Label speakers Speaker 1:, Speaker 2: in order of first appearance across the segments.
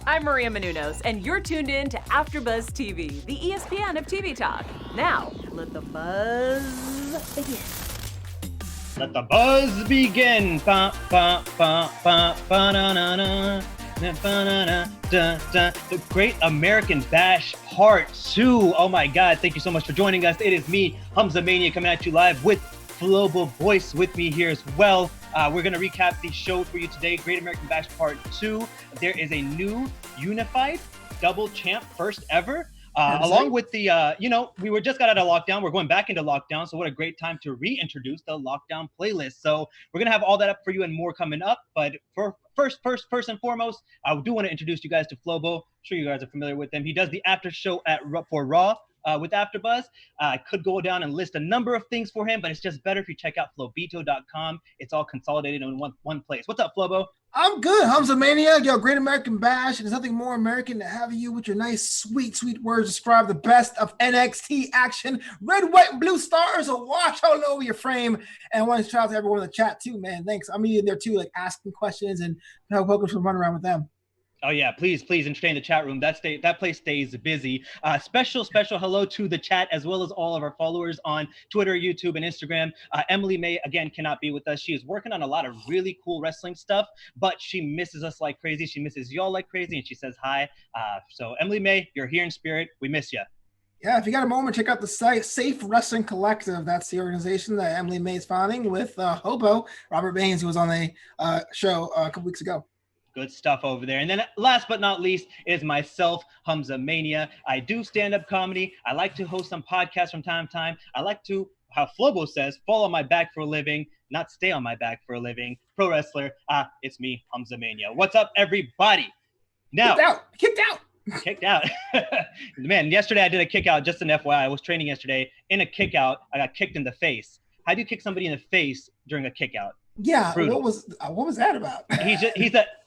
Speaker 1: I'm Maria Menounos, and you're tuned in to AfterBuzz TV, the ESPN of TV talk. Now, let the buzz begin.
Speaker 2: Let the buzz begin. Ba, ba, ba, ba, ba, na, na, na. The Great American Bash Part 2. Oh my God, thank you so much for joining us. It is me, Humza Mania, coming at you live with Flobo, Boyce with me here as well. We're going to recap the show for you today. Great American Bash Part 2. There is a new unified double champ, first ever. Along with the, we were just got out of lockdown. We're going back into lockdown. So what a great time to reintroduce the lockdown playlist. So we're going to have all that up for you and more coming up. But first and foremost, I do want to introduce you guys to Flobo. I'm sure you guys are familiar with him. He does the after show for Raw with AfterBuzz. I could go down and list a number of things for him, but it's just better if you check out flobito.com. It's all consolidated in one place. What's up, Flobo?
Speaker 3: I'm good, Humza Mania. Yo, Great American Bash. There's nothing more American than having you with your nice, sweet words describe the best of NXT action. Red, white, blue stars will wash all over your frame. And I want to shout out to everyone in the chat too, man. Thanks. I'm in there too, like asking questions and welcome to run around with them.
Speaker 2: Oh yeah, please entertain the chat room. That place stays busy. Special hello to the chat as well as all of our followers on Twitter, YouTube, and Instagram. Emily May again cannot be with us. She is working on a lot of really cool wrestling stuff, but she misses us like crazy. She misses y'all like crazy, and she says hi. So Emily May, you're here in spirit. We miss you.
Speaker 3: Yeah, if you got a moment, check out the site Safe Wrestling Collective. That's the organization that Emily May is founding with Hobo Robert Baines, who was on a show a couple weeks ago.
Speaker 2: Good stuff over there. And then last but not least is myself, Humza Mania. I do stand-up comedy. I like to host some podcasts from time to time. I like to, how Flobo says, fall on my back for a living, not stay on my back for a living. Pro wrestler. It's me, Humza Mania. What's up, everybody? Now, Kicked out. Man, yesterday I did a kick out, just an FYI. I was training yesterday. In a kick out, I got kicked in the face. How do you kick somebody in the face during a kick out?
Speaker 3: Yeah, what was that about?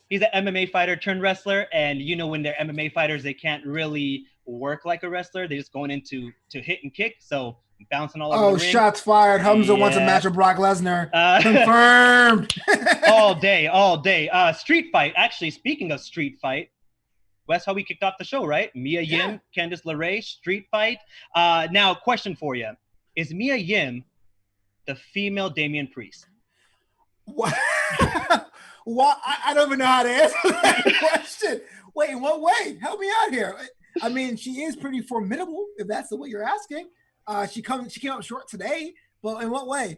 Speaker 2: He's an MMA fighter turned wrestler, and when they're MMA fighters, they can't really work like a wrestler. They're just going into to hit and kick, so bouncing all over the ring.
Speaker 3: Shots fired. Humza wants a match with Brock Lesnar. Confirmed.
Speaker 2: all day. Street fight. Actually, speaking of street fight, that's how we kicked off the show, right? Mia Yim, Candice LeRae, street fight. Now, question for you. Is Mia Yim the female Damian Priest?
Speaker 3: What? Well, I don't even know how to answer that question. Wait, in what way? Help me out here. I mean, she is pretty formidable, if that's the way you're asking. She came up short today, but in what way?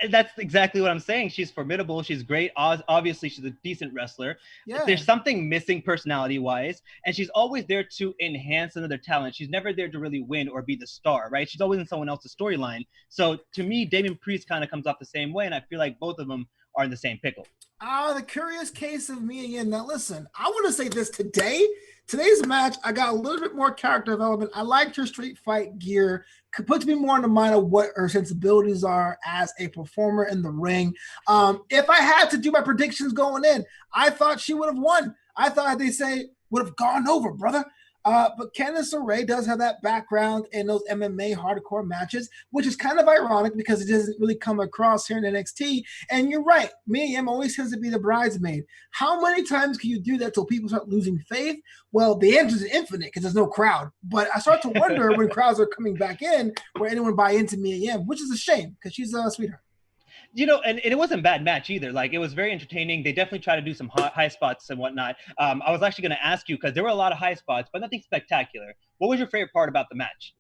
Speaker 2: That's exactly what I'm saying. She's formidable. She's great. Obviously, she's a decent wrestler.
Speaker 3: Yeah.
Speaker 2: There's something missing personality-wise, and she's always there to enhance another talent. She's never there to really win or be the star, right? She's always in someone else's storyline. So to me, Damian Priest kind of comes off the same way, and I feel like both of them are in the same pickle.
Speaker 3: The curious case of Mia Yim. Now, listen, I want to say this today. Today's match, I got a little bit more character development. I liked her street fight gear. Could put me more in the mind of what her sensibilities are as a performer in the ring. If I had to do my predictions going in, I thought she would have won. I thought would have gone over, brother. But Candice LeRae does have that background in those MMA hardcore matches, which is kind of ironic because it doesn't really come across here in NXT. And you're right, Mia Yim always tends to be the bridesmaid. How many times can you do that till people start losing faith? Well, the answer is infinite because there's no crowd. But I start to wonder when crowds are coming back in, will anyone buy into Mia Yim, which is a shame because she's a sweetheart.
Speaker 2: And it wasn't a bad match either. Like, it was very entertaining. They definitely try to do some high spots and whatnot. I was actually going to ask you, because there were a lot of high spots, but nothing spectacular. What was your favorite part about the match?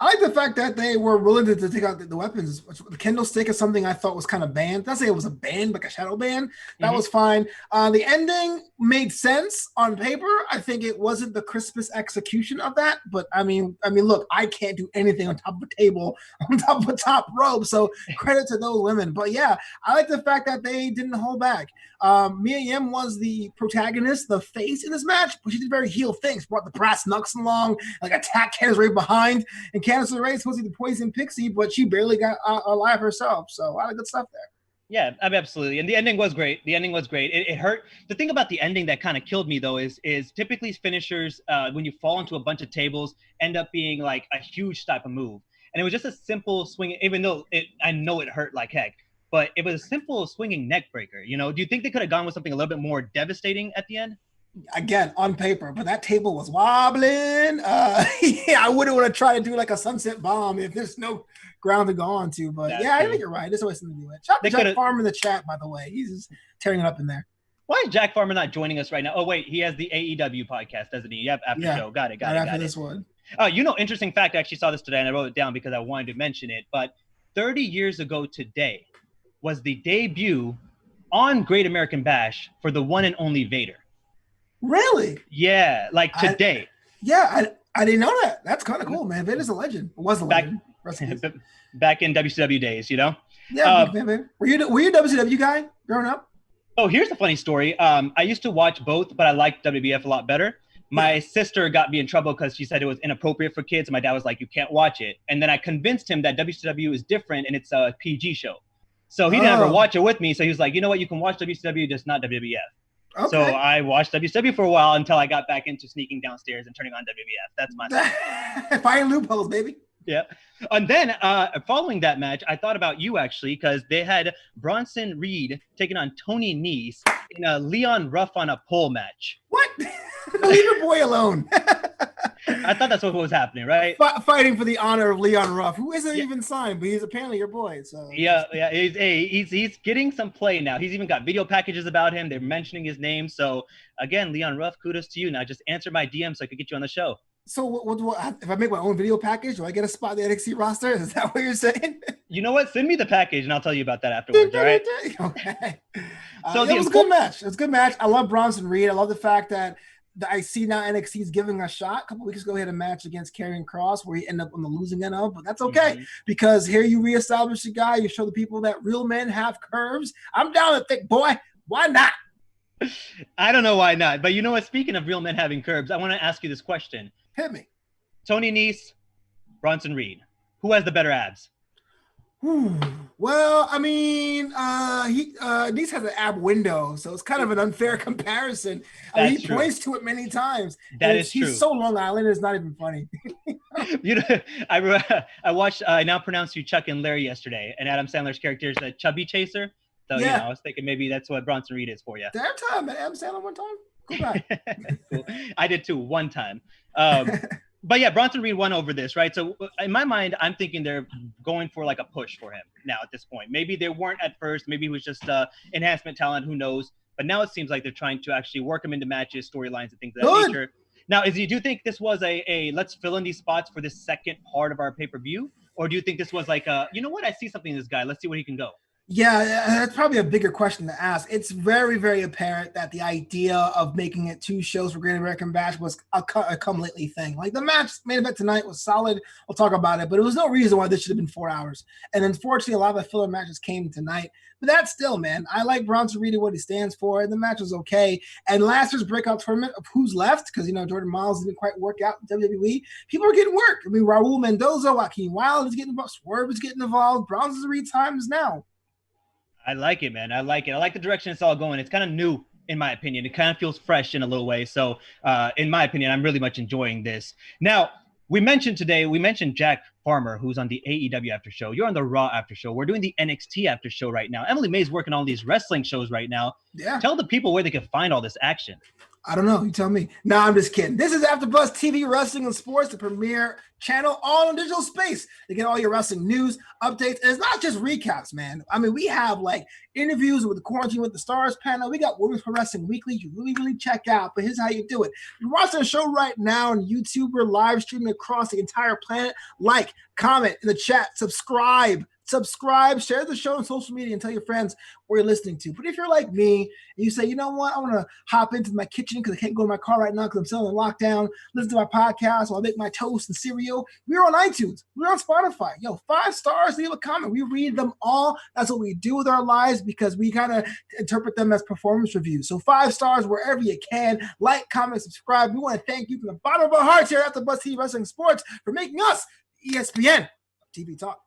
Speaker 3: I like the fact that they were willing to take out the weapons. The kendo stick is something I thought was kind of banned. Not say it was a ban, like a shadow ban. That was fine. The ending made sense on paper. I think it wasn't the crispest execution of that. But I mean, look, I can't do anything on top of a table, on top of a top rope. So credit to those women. But yeah, I like the fact that they didn't hold back. Mia Yim was the protagonist, the face in this match, but she did very heel things. Brought the brass knucks along, like attacked Candace right behind, and Candice LeRae is supposed to be the poison pixie, but she barely got alive herself. So a lot of good stuff there.
Speaker 2: Yeah, absolutely. And the ending was great. It hurt. The thing about the ending that kind of killed me, though, is typically finishers, when you fall into a bunch of tables, end up being like a huge type of move. And it was just a simple swing, even though I know it hurt like heck. But it was a simple swinging neck breaker. Do you think they could have gone with something a little bit more devastating at the end?
Speaker 3: again on paper, but that table was wobbling. Yeah, I wouldn't want to try to do like a sunset bomb if there's no ground to go on to. But
Speaker 2: That's
Speaker 3: yeah, I
Speaker 2: true.
Speaker 3: think you're right. There's always something to do it. Shout out to Jack Farmer in the chat, by the way. He's just tearing it up in there.
Speaker 2: Why is Jack Farmer not joining us right now? Oh, wait, he has the AEW podcast, doesn't he? Yep, after show. Got it.
Speaker 3: After this one.
Speaker 2: Oh, interesting fact. I actually saw this today and I wrote it down because I wanted to mention it. But 30 years ago today was the debut on Great American Bash for the one and only Vader.
Speaker 3: Really?
Speaker 2: Yeah, like today.
Speaker 3: I didn't know that. That's kind of cool, man. Vader's a legend. It was a legend.
Speaker 2: Back in WCW days,
Speaker 3: Yeah, man. Were you a WCW guy growing up?
Speaker 2: Oh, here's a funny story. I used to watch both, but I liked WWF a lot better. My sister got me in trouble because she said it was inappropriate for kids. And my dad was like, you can't watch it. And then I convinced him that WCW is different and it's a PG show. So he didn't ever watch it with me. So he was like, you know what? You can watch WCW, just not WWF. Okay. So I watched WCW for a while until I got back into sneaking downstairs and turning on WWF. That's my
Speaker 3: finding loopholes, baby.
Speaker 2: Yeah. And then following that match, I thought about you actually, because they had Bronson Reed taking on Tony Nese in a Leon Ruff on a pole match.
Speaker 3: What? Leave your boy alone.
Speaker 2: I thought that's what was happening, right?
Speaker 3: Fighting for the honor of Leon Ruff, who isn't even signed, but he's apparently your boy. So
Speaker 2: yeah. He's getting some play now. He's even got video packages about him. They're mentioning his name. So again, Leon Ruff, kudos to you. Now just answer my DM so I could get you on the show.
Speaker 3: So what if I make my own video package, do I get a spot in the NXT roster? Is that what you're saying?
Speaker 2: You know what? Send me the package and I'll tell you about that afterwards, all right?
Speaker 3: Okay.
Speaker 2: So
Speaker 3: it was a good match. It was a good match. I love Bronson Reed. I love the fact that I see now NXT is giving a shot. A couple weeks ago, he had a match against Karrion Kross where he ended up on the losing end of, but that's okay because here you reestablish the guy. You show the people that real men have curves. I'm down with thick boy. Why not?
Speaker 2: I don't know why not. But you know what? Speaking of real men having curves, I want to ask you this question.
Speaker 3: Hit me.
Speaker 2: Tony Nese, Bronson Reed. Who has the better abs?
Speaker 3: Well, I mean, Nese has an ab window, so it's kind of an unfair comparison. He points to it many times.
Speaker 2: That is true.
Speaker 3: He's so Long Island, it's not even funny.
Speaker 2: I watched I Now Pronounce You Chuck and Larry yesterday, and Adam Sandler's character is a chubby chaser. So, I was thinking maybe that's what Bronson Reed is for you.
Speaker 3: That time, Adam Sandler one time? Go back.
Speaker 2: Cool. I did too, one time. But yeah, Bronson Reed won over this, right? So in my mind, I'm thinking they're going for like a push for him now at this point. Maybe they weren't at first. Maybe it was just enhancement talent. Who knows? But now it seems like they're trying to actually work him into matches, storylines, and things of that nature. Now, do you think this was a let's fill in these spots for this second part of our pay-per-view? Or do you think this was like, you know what? I see something in this guy. Let's see where he can go.
Speaker 3: Yeah, that's probably a bigger question to ask. It's very, very apparent that the idea of making it 2 shows for Great American Bash was a come lately thing. Like the match main event tonight was solid. We'll talk about it, but it was no reason why this should have been 4 hours. And unfortunately, a lot of the filler matches came tonight. But that's still, man, I like Bronson Reed and what he stands for. And the match was okay. And last year's breakout tournament of who's left, because Jordan Miles didn't quite work out in WWE. People are getting work. I mean, Raul Mendoza, Joaquin Wilde is getting involved, Swerve is getting involved. Bronson Reed time is now.
Speaker 2: I like it, man. I like it. I like the direction it's all going. It's kind of new, in my opinion. It kind of feels fresh in a little way. So, in my opinion, I'm really much enjoying this. Now, we mentioned Jack Farmer, who's on the AEW after show. You're on the Raw after show. We're doing the NXT after show right now. Emily May's working on these wrestling shows right now. Yeah. Tell the people where they can find all this action.
Speaker 3: I don't know. You tell me. No, I'm just kidding. This is AfterBuzz TV Wrestling and Sports, the premier channel all in digital space. To get all your wrestling news, updates, and it's not just recaps, man. I mean, we have like interviews with the Quarantine with the Stars panel. We got Women's Pro Wrestling Weekly. You really check out. But here's how you do it. You're watching the show right now on YouTube. We're live streaming across the entire planet. Like, comment in the chat, subscribe, share the show on social media, and tell your friends where you're listening to. But if you're like me and you say, you know what, I want to hop into my kitchen because I can't go to my car right now because I'm still in lockdown, listen to my podcast while I make my toast and cereal. We're on iTunes. We're on Spotify. 5 stars, leave a comment. We read them all. That's what we do with our lives because we kind of interpret them as performance reviews. So 5 stars wherever you can. Like, comment, subscribe. We want to thank you from the bottom of our hearts here at AfterBuzz TV Wrestling Sports for making us ESPN TV Talk.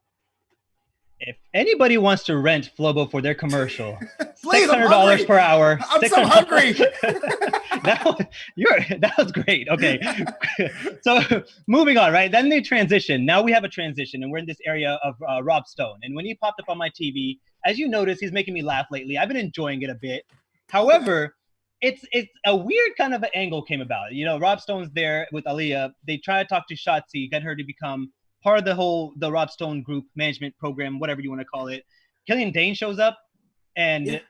Speaker 2: If anybody wants to rent Flobo for their commercial,
Speaker 3: Please,
Speaker 2: $600 per hour.
Speaker 3: I'm so hungry.
Speaker 2: That was great. Okay. So moving on, right? Then they transition. Now we have a transition, and we're in this area of Rob Stone. And when he popped up on my TV, as you notice, he's making me laugh lately. I've been enjoying it a bit. However, it's a weird kind of an angle came about. You know, Rob Stone's there with Aaliyah. They try to talk to Shotzi, get her to become part of the Rob Stone group management program, whatever you want to call it. Killian Dane shows up and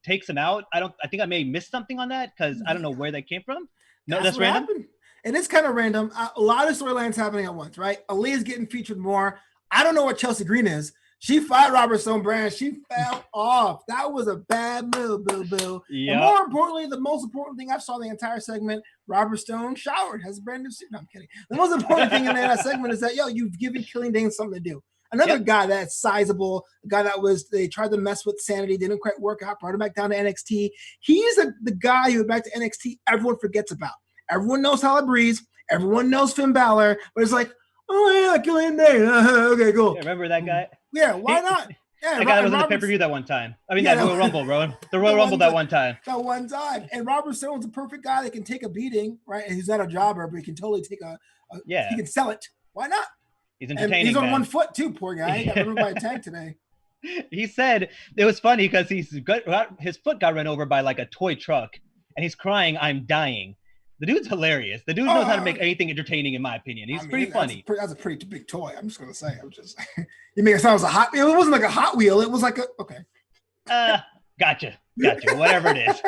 Speaker 2: takes him out. I think I may have missed something on that because I don't know where that came from. No, that's random.
Speaker 3: Happened. And it's kind of random. A lot of storylines happening at once, right? Aaliyah's getting featured more. I don't know what Chelsea Green is. She fired Robert Stone Brand. She fell off. That was a bad move, boo. Yep. And more importantly, the most important thing I saw the entire segment, Robert Stone showered, has a brand new suit. No, I'm kidding. The most important thing in that segment is that, you've given Killian Dane something to do. Another guy that's sizable, a guy they tried to mess with sanity, didn't quite work out, brought him back down to NXT. He's the guy who went back to NXT everyone forgets about. Everyone knows Tyler Breeze. Everyone knows Finn Balor. But it's like, oh, yeah, Killian Dane. Okay, cool.
Speaker 2: Yeah, remember that guy?
Speaker 3: Yeah, why not? Yeah,
Speaker 2: that guy was in the pay-per-view that one time. I mean, that Royal Rumble, bro. The Royal Rumble that one time.
Speaker 3: That one time. And Robert Stone's a perfect guy that can take a beating, right? And he's not a jobber, but he can totally take he can sell it. Why not?
Speaker 2: He's entertaining.
Speaker 3: And he's on one foot too, poor guy. He got run by a tank today.
Speaker 2: He said it was funny because his foot got run over by like a toy truck, and he's crying, "I'm dying." The dude's hilarious. The dude knows how to make anything entertaining, in my opinion. He's pretty funny.
Speaker 3: That's a pretty big toy. I'm just gonna say. You make it sound as a Hot Wheel. It wasn't like a Hot Wheel. It was like
Speaker 2: Gotcha. Whatever it is.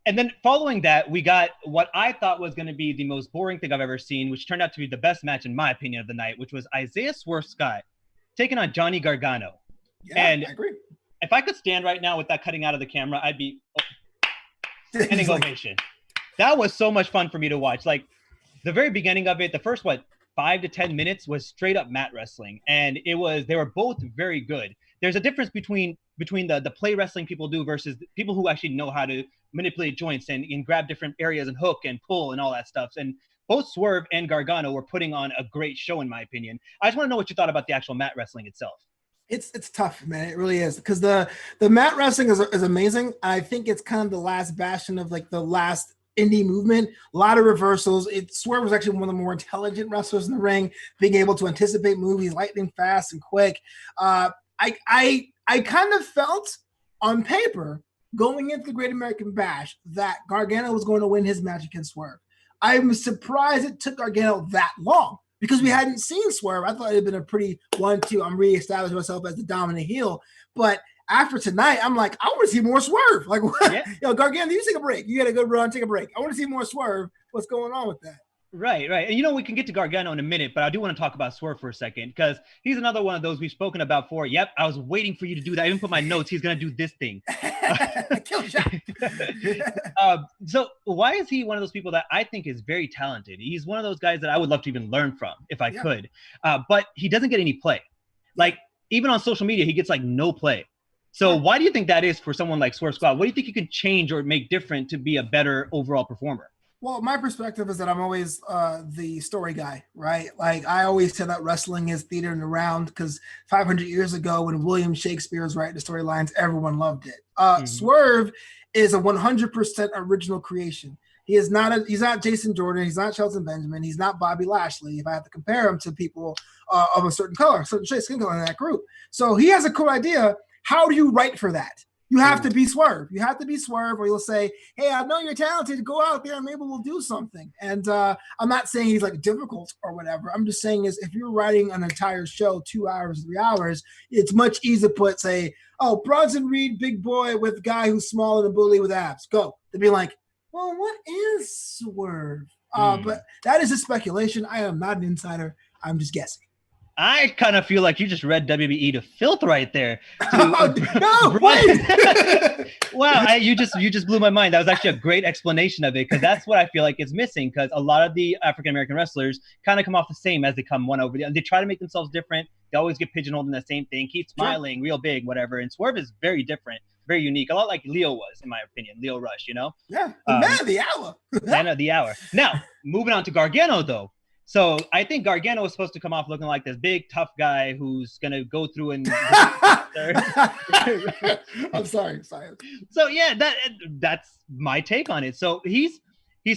Speaker 2: And then following that, we got what I thought was going to be the most boring thing I've ever seen, which turned out to be the best match, in my opinion, of the night, which was Isaiah Swerve Scott taking on Johnny Gargano.
Speaker 3: Yeah,
Speaker 2: and
Speaker 3: I agree.
Speaker 2: If I could stand right now with that cutting out of the camera, I'd be standing ovation. That was so much fun for me to watch. Like the very beginning of it, the first 5 to 10 minutes was straight up mat wrestling, and they were both very good. There's a difference between the play wrestling people do versus people who actually know how to manipulate joints and grab different areas and hook and pull and all that stuff. And both Swerve and Gargano were putting on a great show, in my opinion. I just want to know what you thought about the actual mat wrestling itself.
Speaker 3: It's tough, man. It really is, because the mat wrestling is amazing. I think it's kind of the last bastion of like the last indie movement. A lot of reversals. Swerve was actually one of the more intelligent wrestlers in the ring, being able to anticipate movies lightning fast and quick. I kind of felt on paper going into the Great American Bash that Gargano was going to win his match against Swerve. I'm surprised it took Gargano that long because we hadn't seen Swerve. I thought it had been a pretty 1-2. I'm reestablishing myself as the dominant heel. But after tonight, I'm like, I want to see more Swerve. Like, Gargano, you take a break. You had a good run, take a break. I want to see more Swerve. What's going on with that?
Speaker 2: Right. And we can get to Gargano in a minute, but I do want to talk about Swerve for a second because he's another one of those we've spoken about for. Yep, I was waiting for you to do that. I even put my notes. He's going to do this thing.
Speaker 3: Kill shot.
Speaker 2: So why is he one of those people that I think is very talented? He's one of those guys that I would love to even learn from if I could. But he doesn't get any play. Like, even on social media, he gets like no play. So why do you think that is for someone like Swerve Scott? What do you think he could change or make different to be a better overall performer?
Speaker 3: Well, my perspective is that I'm always the story guy, right? Like I always say that wrestling is theater and around because 500 years ago when William Shakespeare was writing the storylines, everyone loved it. Swerve is a 100% original creation. He's not Jason Jordan. He's not Shelton Benjamin. He's not Bobby Lashley. If I have to compare him to people of a certain color, certain shade, skin color in that group. So he has a cool idea. How do you write for that? You have to be Swerve. You have to be Swerve, or you'll say, hey, I know you're talented. Go out there and maybe we'll do something. And I'm not saying he's like difficult or whatever. I'm just saying is if you're writing an entire show, 2 hours, 3 hours, it's much easier to put, say, oh, Bronson Reed, big boy with guy who's smaller than bully with abs. Go. To be like, well, what is Swerve? But that is a speculation. I am not an insider. I'm just guessing.
Speaker 2: I kind of feel like you just read WWE to filth right there.
Speaker 3: No, wait.
Speaker 2: Wow, you just blew my mind. That was actually a great explanation of it because that's what I feel like is missing because a lot of the African-American wrestlers kind of come off the same as they come one over the other. They try to make themselves different. They always get pigeonholed in the same thing. Keep smiling, real big, whatever. And Swerve is very different, very unique. A lot like Leo was, in my opinion. Leo Rush, you know?
Speaker 3: Yeah, the man of the hour.
Speaker 2: Man of the hour. Now, moving on to Gargano, though. So I think Gargano was supposed to come off looking like this big, tough guy who's going to go through and...
Speaker 3: I'm sorry.
Speaker 2: So, yeah, that's my take on it. So he's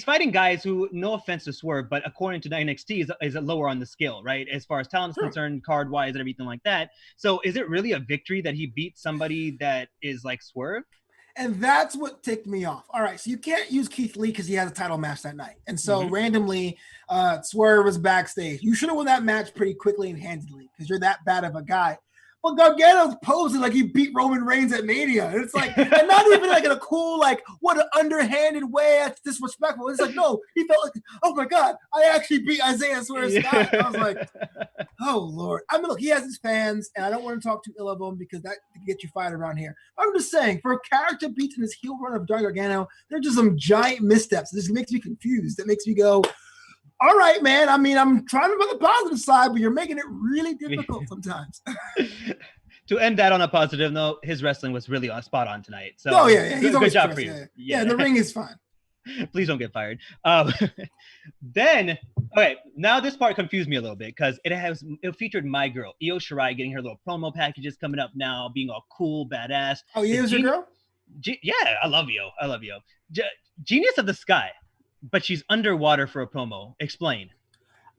Speaker 2: fighting guys who, no offense to Swerve, but according to the NXT, is lower on the scale, right? As far as talent is concerned, card-wise and everything like that. So is it really a victory that he beat somebody that is like Swerve?
Speaker 3: And that's what ticked me off. All right, so you can't use Keith Lee because he has a title match that night. And so randomly, Swerve was backstage. You should have won that match pretty quickly and handily because you're that bad of a guy. But Gargano's posing like he beat Roman Reigns at Mania. And it's like, and not even like in a cool, like, what an underhanded way. That's disrespectful. It's like, no, he felt like, oh my God, I actually beat Isaiah Swerve Scott. I was like, oh Lord. I mean, look, he has his fans, and I don't want to talk too ill of him because that can get you fired around here. I'm just saying, for a character beating this heel run of Johnny Gargano, there are just some giant missteps. This makes me confused. That makes me go, all right, man. I mean, I'm trying to be on the positive side, but you're making it really difficult sometimes.
Speaker 2: To end that on a positive note, his wrestling was really spot on tonight. So,
Speaker 3: oh yeah, he's
Speaker 2: good job for
Speaker 3: you.
Speaker 2: you.
Speaker 3: Yeah, the ring is fine.
Speaker 2: Please don't get fired. Then, okay, now this part confused me a little bit because it featured my girl, Io Shirai, getting her little promo packages coming up now, being all cool, badass.
Speaker 3: Oh, Io's your girl?
Speaker 2: Yeah, I love Io. Genius of the Sky. But she's underwater for a promo. Explain.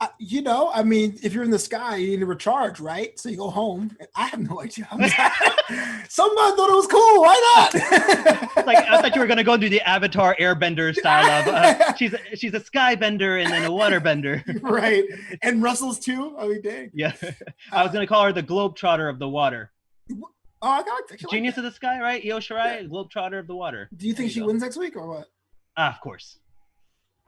Speaker 3: I mean, if you're in the sky, you need to recharge, right? So you go home. I have no idea. Somebody thought it was cool. Why not?
Speaker 2: Like, I thought you were gonna go do the Avatar Airbender style of she's a sky bender and then a water bender.
Speaker 3: Right. And Russell's too. I mean, dang.
Speaker 2: Yeah. I was gonna call her the Globetrotter of the water.
Speaker 3: Oh, I got it.
Speaker 2: Genius of the Sky, right? Io Shirai, yeah. Globetrotter of the water.
Speaker 3: Do you think she wins next week or what?
Speaker 2: Of course.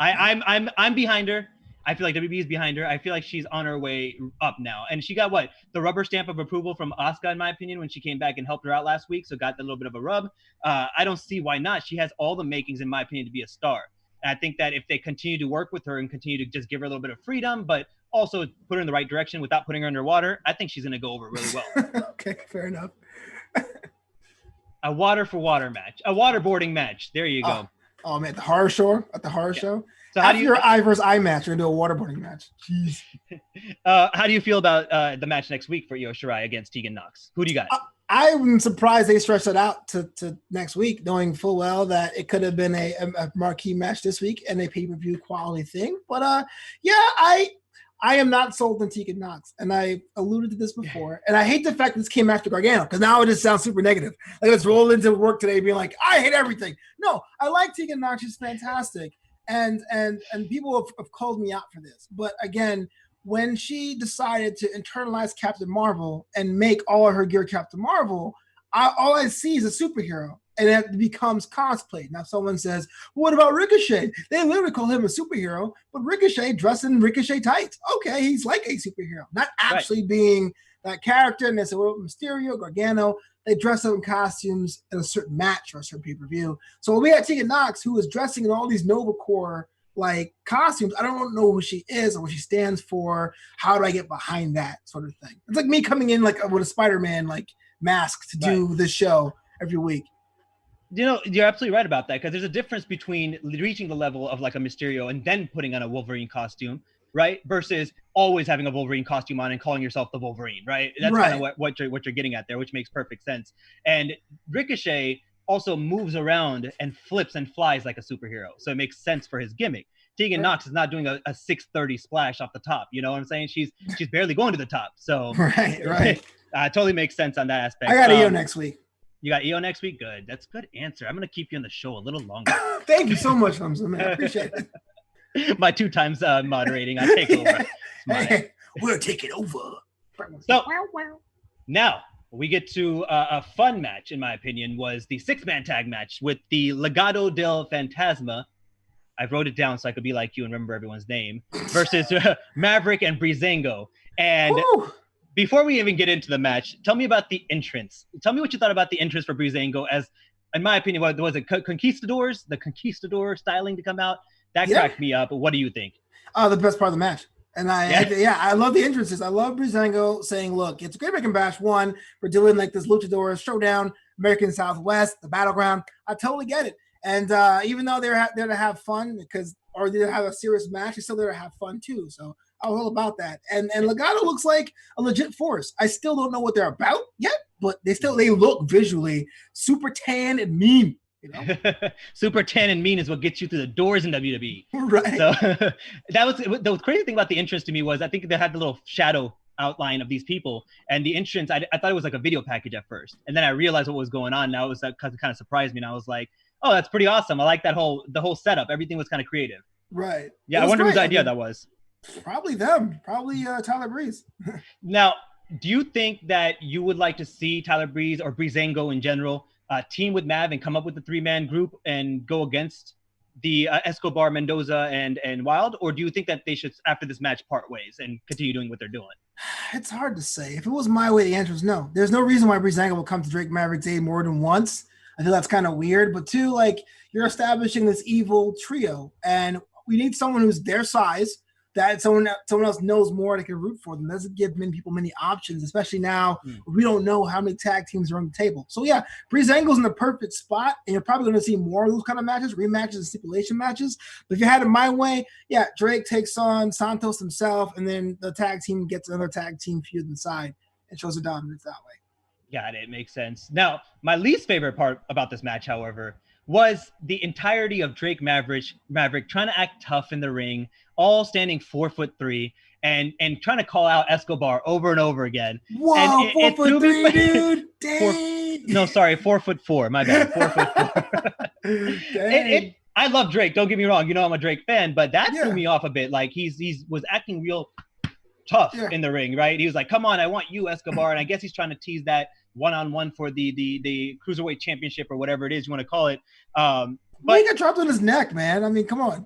Speaker 2: I'm behind her. I feel like WB is behind her. I feel like she's on her way up now. And she got the rubber stamp of approval from Asuka, in my opinion, when she came back and helped her out last week. So got a little bit of a rub. I don't see why not. She has all the makings, in my opinion, to be a star. And I think that if they continue to work with her and continue to just give her a little bit of freedom, but also put her in the right direction without putting her underwater, I think she's going to go over really well.
Speaker 3: Okay, fair enough.
Speaker 2: A water for water match. A waterboarding match. There you go.
Speaker 3: Oh man, the horror show at the horror show.
Speaker 2: So how do you
Speaker 3: your eye versus eye match? You're gonna do a waterboarding match. Jeez.
Speaker 2: How do you feel about the match next week for Io Shirai against Tegan Knox? Who do you got?
Speaker 3: I'm surprised they stretched it out to next week, knowing full well that it could have been a marquee match this week and a pay-per-view quality thing. But I am not sold on Tegan Knox, and I alluded to this before. And I hate the fact that this came after Gargano because now it just sounds super negative. Like let's roll into work today being like, I hate everything. No, I like Tegan Knox. She's fantastic, and people have called me out for this. But again, when she decided to internalize Captain Marvel and make all of her gear Captain Marvel, all I see is a superhero. And it becomes cosplay. Now, someone says, well, what about Ricochet? They literally call him a superhero, but Ricochet dressed in Ricochet tights. Okay, he's like a superhero, not actually being that character. And they say, well, Mysterio, Gargano, they dress up in costumes in a certain match or a certain pay-per-view. So we had Tegan Knox, who is dressing in all these Nova Corps like costumes. I don't know who she is or what she stands for. How do I get behind that sort of thing? It's like me coming in like with a Spider-Man like mask to do this show every week.
Speaker 2: You know, you're absolutely right about that because there's a difference between reaching the level of like a Mysterio and then putting on a Wolverine costume, right? Versus always having a Wolverine costume on and calling yourself the Wolverine, right? That's kind of what you're getting at there, which makes perfect sense. And Ricochet also moves around and flips and flies like a superhero, so it makes sense for his gimmick. Tegan Knox is not doing a 630 splash off the top. You know what I'm saying? She's barely going to the top. So
Speaker 3: right.
Speaker 2: Totally makes sense on that aspect.
Speaker 3: I got Io next week.
Speaker 2: You got Io next week? Good. That's a good answer. I'm going to keep you on the show a little longer.
Speaker 3: Thank you so much, Humza, man. I appreciate it.
Speaker 2: My 2 times moderating. I take over.
Speaker 3: Hey, we're taking over.
Speaker 2: So now we get to a fun match, in my opinion, was the 6-man tag match with the Legado del Fantasma. I wrote it down so I could be like you and remember everyone's name, versus Maverick and Breezango. And before we even get into the match, tell me about the entrance. Tell me what you thought about the entrance for Breezango as, in my opinion, what was it? Conquistadors? The Conquistador styling to come out? That cracked me up. What do you think?
Speaker 3: The best part of the match. And I love the entrances. I love Breezango saying, look, it's a Great American Bash 1. We're doing like this luchador showdown, American Southwest, the battleground. I totally get it. And even though they're there to have fun or they have a serious match, they're still there to have fun too. So I was all about that. And Legado looks like a legit force. I still don't know what they're about yet, but they look visually super tan and mean. You know?
Speaker 2: Super tan and mean is what gets you through the doors in WWE.
Speaker 3: Right.
Speaker 2: So that was the crazy thing about the entrance to me was I think they had the little shadow outline of these people. And the entrance, I thought it was like a video package at first. And then I realized what was going on. Now it was kind of surprised me. And I was like, oh, that's pretty awesome. I like the whole setup. Everything was kind of creative.
Speaker 3: Right.
Speaker 2: Yeah, I wonder whose idea that was.
Speaker 3: Probably them. Probably Tyler Breeze.
Speaker 2: Now, do you think that you would like to see Tyler Breeze or Breezango in general team with Mav and come up with the 3-man group and go against the Escobar, Mendoza, and Wild? Or do you think that they should, after this match, part ways and continue doing what they're doing?
Speaker 3: It's hard to say. If it was my way, the answer is no. There's no reason why Breezango will come to Drake Maverick's aid more than once. I feel that's kind of weird. But two, like, you're establishing this evil trio, and we need someone who's their size, that someone else knows more that can root for them. Doesn't give many people many options, especially now we don't know how many tag teams are on the table. So yeah, Breezango's in the perfect spot, and you're probably going to see more of those kind of matches, rematches and stipulation matches. But if you had it my way, yeah, Drake takes on Santos himself, and then the tag team gets another tag team feud inside and shows a dominance that way.
Speaker 2: Got it. Makes sense. Now, my least favorite part about this match, however, was the entirety of Drake Maverick trying to act tough in the ring, all standing 4'3", and trying to call out Escobar over and over again.
Speaker 3: Whoa, and 4'3", dude! Dang.
Speaker 2: 4'4". My bad. 4'4". I love Drake. Don't get me wrong. You know I'm a Drake fan, but that threw me off a bit. Like he was acting real tough in the ring, right? He was like, "Come on, I want you, Escobar," and I guess he's trying to tease that one-on-one for the cruiserweight championship or whatever it is you want to call it.
Speaker 3: But he got dropped on his neck, man. I mean, come on.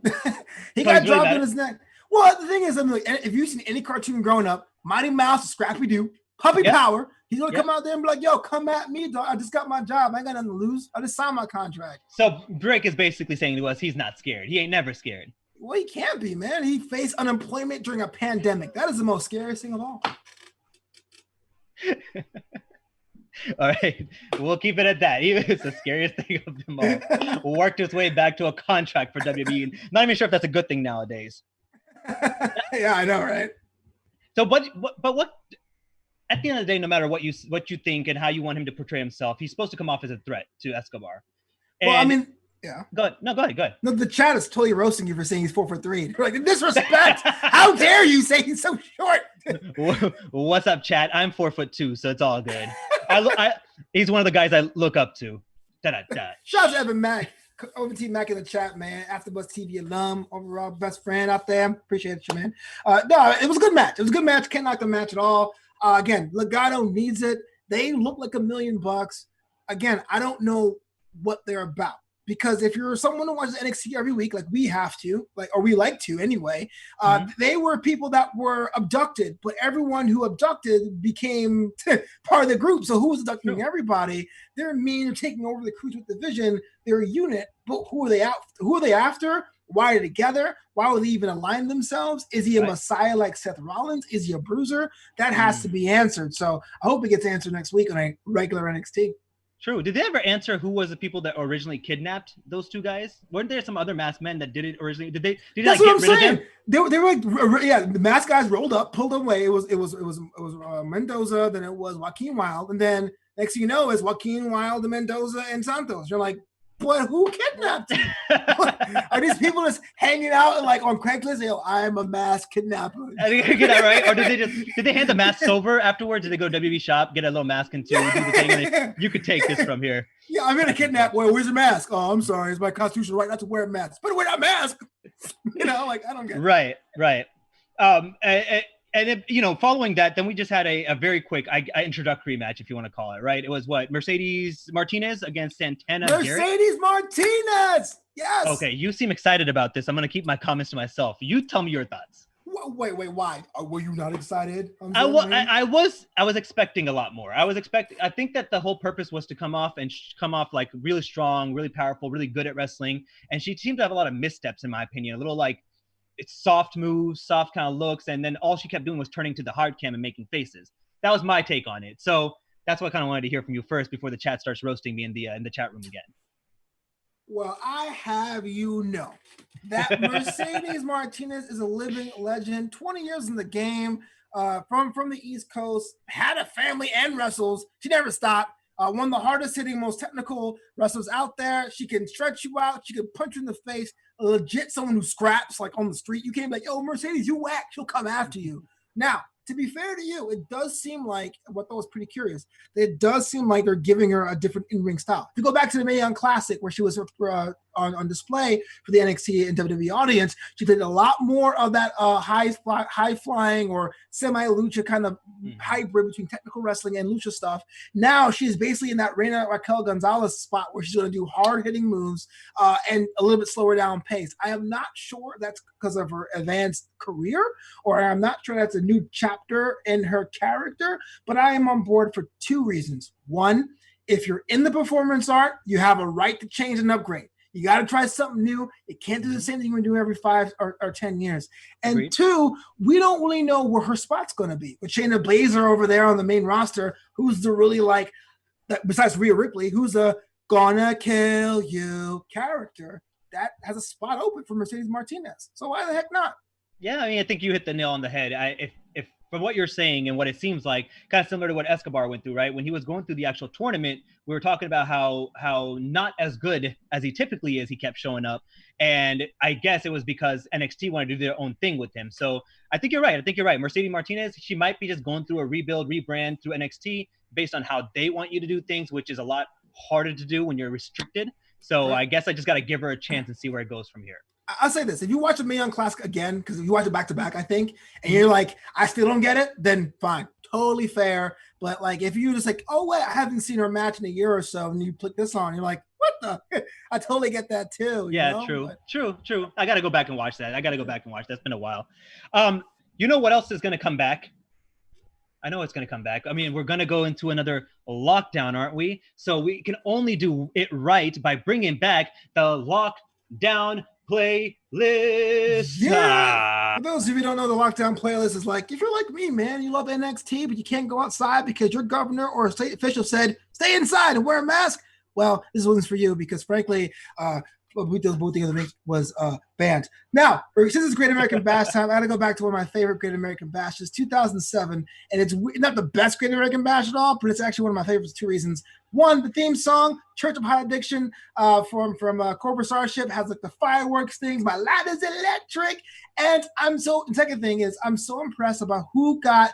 Speaker 3: He got dropped on his neck. Well, the thing is, I mean, like, if you've seen any cartoon growing up, Mighty Mouse, Scrappy Doo, Puppy Power, he's going to come out there and be like, yo, come at me, dog. I just got my job. I ain't got nothing to lose. I just signed my contract.
Speaker 2: So Drake is basically saying to us, he's not scared. He ain't never scared.
Speaker 3: Well, he can't be, man. He faced unemployment during a pandemic. That is the most scariest thing of all.
Speaker 2: All right, we'll keep it at that. It's the scariest thing of them all. Worked his way back to a contract for WWE. Not even sure if that's a good thing nowadays.
Speaker 3: Yeah, I know, right?
Speaker 2: So, but what? At the end of the day, no matter what you think and how you want him to portray himself, he's supposed to come off as a threat to Escobar. And,
Speaker 3: well, I mean, yeah.
Speaker 2: Go ahead. No, go ahead.
Speaker 3: No, the chat is totally roasting you for saying he's 4'3". They're like, disrespect. How dare you say he's so short?
Speaker 2: What's up, chat? I'm 4'2", so it's all good. He's one of the guys I look up to.
Speaker 3: Shout out to Evan Mack, OVT Mack in the chat, man. AfterBuzz TV alum, overall best friend out there. Appreciate you, man. No, it was a good match. It was a good match. Can't knock the match at all. Again, Gargano needs it. They look like $1 million. Again, I don't know what they're about. Because if you're someone who watches NXT every week, like we have to, or we like to anyway, they were people that were abducted, but everyone who abducted became part of the group. So who was abducting everybody? They're mean, they're taking over the cruiserweight division. They're a unit, but who are they out? Who are they after? Why are they together? Why would they even align themselves? Is he a messiah like Seth Rollins? Is he a bruiser? That has to be answered. So I hope it gets answered next week on a regular NXT.
Speaker 2: True. Did they ever answer who was the people that originally kidnapped those two guys? Weren't there some other masked men that did it originally? Did they
Speaker 3: That's
Speaker 2: like,
Speaker 3: what
Speaker 2: get
Speaker 3: I'm
Speaker 2: rid
Speaker 3: saying.
Speaker 2: of them?
Speaker 3: They were like, yeah, the masked guys rolled up, pulled them away. It was Mendoza, then it was Joaquin Wilde, and then next thing you know is Joaquin Wilde, Mendoza, and Santos. You're like, boy, who kidnapped you? Are these people just hanging out and like on Craigslist? Yo, I'm a masked kidnapper.
Speaker 2: I think I get that right. Or did they hand the masks over afterwards? Did they go to WWE shop, get a little mask and do the thing? And you could take this from here.
Speaker 3: Yeah, I'm gonna kidnap. Well, where's your mask? Oh, I'm sorry. It's my constitutional right not to wear a mask. But wear that mask. You know, like I don't get it.
Speaker 2: Right. And if, following that, then we just had a very quick introductory match, if you want to call it, right? It was what? Mercedes Martinez against Santana
Speaker 3: Mercedes Martinez! Yes!
Speaker 2: Okay, you seem excited about this. I'm going to keep my comments to myself. You tell me your thoughts.
Speaker 3: Wait, why? Were you not excited?
Speaker 2: I was expecting a lot more. I think that the whole purpose was to come off like really strong, really powerful, really good at wrestling. And she seemed to have a lot of missteps, in my opinion. A little like, it's soft moves, soft kind of looks, and then all she kept doing was turning to the hard cam and making faces. That was my take on it. So that's what I kind of wanted to hear from you first before the chat starts roasting me in the chat room again.
Speaker 3: Well, I have you know that Mercedes Martinez is a living legend. 20 years in the game, from the East Coast, had a family and wrestles. She never stopped. One of the hardest hitting, most technical wrestlers out there. She can stretch you out. She can punch you in the face. Legit someone who scraps like on the street. You can't be like, yo, Mercedes, you whack. She'll come after you. Now, to be fair to you, it does seem like, what that was pretty curious, it does seem like they're giving her a different in-ring style. If you go back to the Mae Young Classic, where she was on display for the NXT and WWE audience, she did a lot more of that high-flying or semi-lucha kind of hybrid between technical wrestling and lucha stuff. Now she's basically in that Reina Raquel Gonzalez spot where she's going to do hard-hitting moves and a little bit slower down pace. I am not sure that's because of her advanced career, or I'm not sure that's a new chapter in her character, but I am on board for two reasons. One, if you're in the performance art, you have a right to change and upgrade. You got to try something new. You can't do the same thing you're doing every 5 or 10 years. And
Speaker 2: Agreed.
Speaker 3: Two, we don't really know where her spot's going to be. With Shayna Baszler over there on the main roster, who's the really like, besides Rhea Ripley, who's a gonna kill you character that has a spot open for Mercedes Martinez. So why the heck not?
Speaker 2: Yeah, I mean, I think you hit the nail on the head. If from what you're saying and what it seems like, kind of similar to what Escobar went through, right? When he was going through the actual tournament, we were talking about how not as good as he typically is, he kept showing up. And I guess it was because NXT wanted to do their own thing with him. So I think you're right. Mercedes Martinez, she might be just going through a rebrand through NXT based on how they want you to do things, which is a lot harder to do when you're restricted. So right. I guess I just got to give her a chance and see where it goes from here.
Speaker 3: I'll say this. If you watch the Mae Young Classic again, because if you watch it back-to-back, I think, and you're like, I still don't get it, then fine. Totally fair. But like, if you just like, oh, wait, I haven't seen her match in a year or so, and you click this on, you're like, what the? I totally get that too.
Speaker 2: Yeah, true. I got to go back and watch that. That's been a while. You know what else is going to come back? I know it's going to come back. I mean, we're going to go into another lockdown, aren't we? So we can only do it right by bringing back the lockdown playlist.
Speaker 3: Yeah. For those of you who don't know, the lockdown playlist is like, if you're like me, man, you love NXT, but you can't go outside because your governor or state official said, stay inside and wear a mask. Well, this one's for you because frankly, both things was banned. Now, since it's Great American Bash time, I got to go back to one of my favorite Great American Bashes, 2007, and it's not the best Great American Bash at all, but it's actually one of my favorites for two reasons. One, the theme song, Church of High Addiction from Cobra Starship has like the fireworks things. My lab is electric, and the second thing is I'm so impressed about who got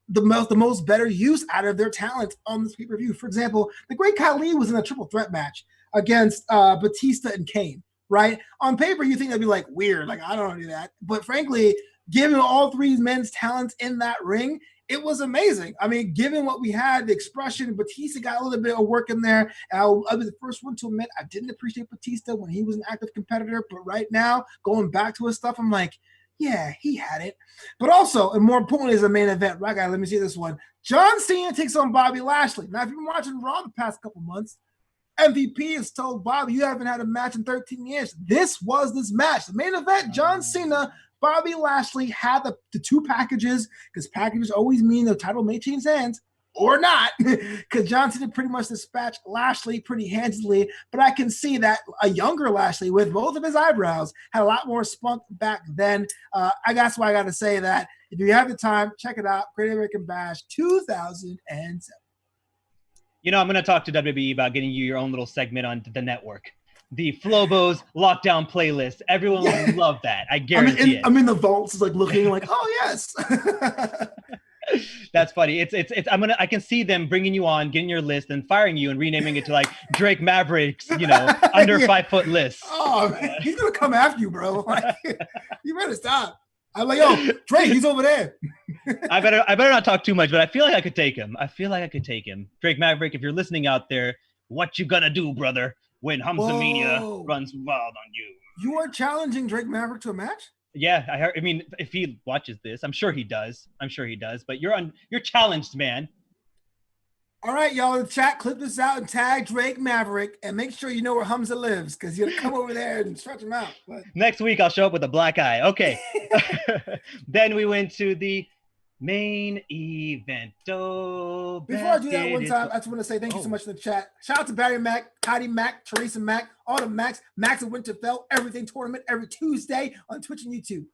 Speaker 3: the most better use out of their talent on this pay-per-view. For example, the Great Khali was in a triple threat match against Batista and Kane, right? On paper, you think that'd be like weird, like I don't want to do that. But frankly, given all three men's talents in that ring, it was amazing. I mean, given what we had, the expression, Batista got a little bit of work in there. And I was the first one to admit I didn't appreciate Batista when he was an active competitor. But right now, going back to his stuff, I'm like, yeah, he had it. But also, and more importantly, is a main event, right, guys? Let me see this one. John Cena takes on Bobby Lashley. Now, if you've been watching Raw the past couple months, MVP has told Bobby, you haven't had a match in 13 years. This was this match. The main event, John Cena, Bobby Lashley had the two packages, because packages always mean the title may change hands or not, because John Cena pretty much dispatched Lashley pretty handily. But I can see that a younger Lashley with both of his eyebrows had a lot more spunk back then. That's why I got to say that if you have the time, check it out. Great American Bash 2007.
Speaker 2: You know, I'm going to talk to WWE about getting you your own little segment on the network. The Flobo's lockdown playlist. Everyone will love that. I guarantee it.
Speaker 3: I'm in the vaults, like looking like, oh yes.
Speaker 2: That's funny. I can see them bringing you on, getting your list, and firing you and renaming it to like Drake Maverick's, under 5 foot list.
Speaker 3: Oh man, he's gonna come after you, bro. Like, you better stop. I'm like, yo, Drake, he's over there.
Speaker 2: I better not talk too much, but I feel like I could take him. Drake Maverick, if you're listening out there, what you gonna do, brother, when Humza Mania runs wild on you?
Speaker 3: You are challenging Drake Maverick to a match?
Speaker 2: Yeah, I heard. I mean, if he watches this, I'm sure he does. But you're challenged, man.
Speaker 3: All right, y'all in the chat, clip this out and tag Drake Maverick, and make sure you know where Humza lives, because you're gonna come over there and stretch him out. But
Speaker 2: next week I'll show up with a black eye. Okay. Then we went to the main event.
Speaker 3: Before I do that one time, I just want to say thank you so much in the chat. Shout out to Barry Mack, Heidi Mack, Teresa Mack, all the Max of Winterfell, everything tournament every Tuesday on Twitch and YouTube.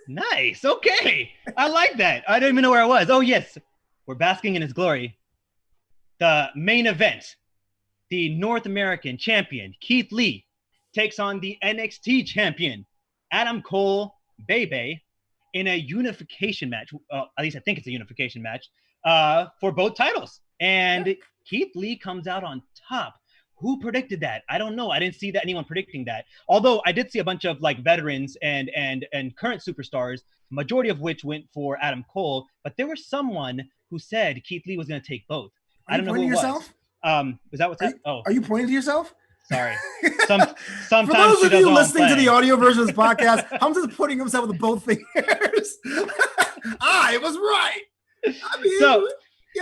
Speaker 2: Nice. Okay. I like that. I didn't even know where I was. Oh, yes. We're basking in his glory. The main event, the North American champion, Keith Lee, takes on the NXT champion, Adam Cole Bebe, in a unification match. At least I think it's a unification match for both titles. And Keith Lee comes out on top. Who predicted that? I don't know. I didn't see that anyone predicting that. Although I did see a bunch of like veterans and current superstars, majority of which went for Adam Cole. But there was someone who said Keith Lee was going to take both. I don't know who it was. Is that what's that? Oh,
Speaker 3: are you pointing to yourself?
Speaker 2: Sorry. Sometimes
Speaker 3: for those of you listening to the audio version of this podcast, I'm just putting himself with both fingers. I was right. I mean,
Speaker 2: so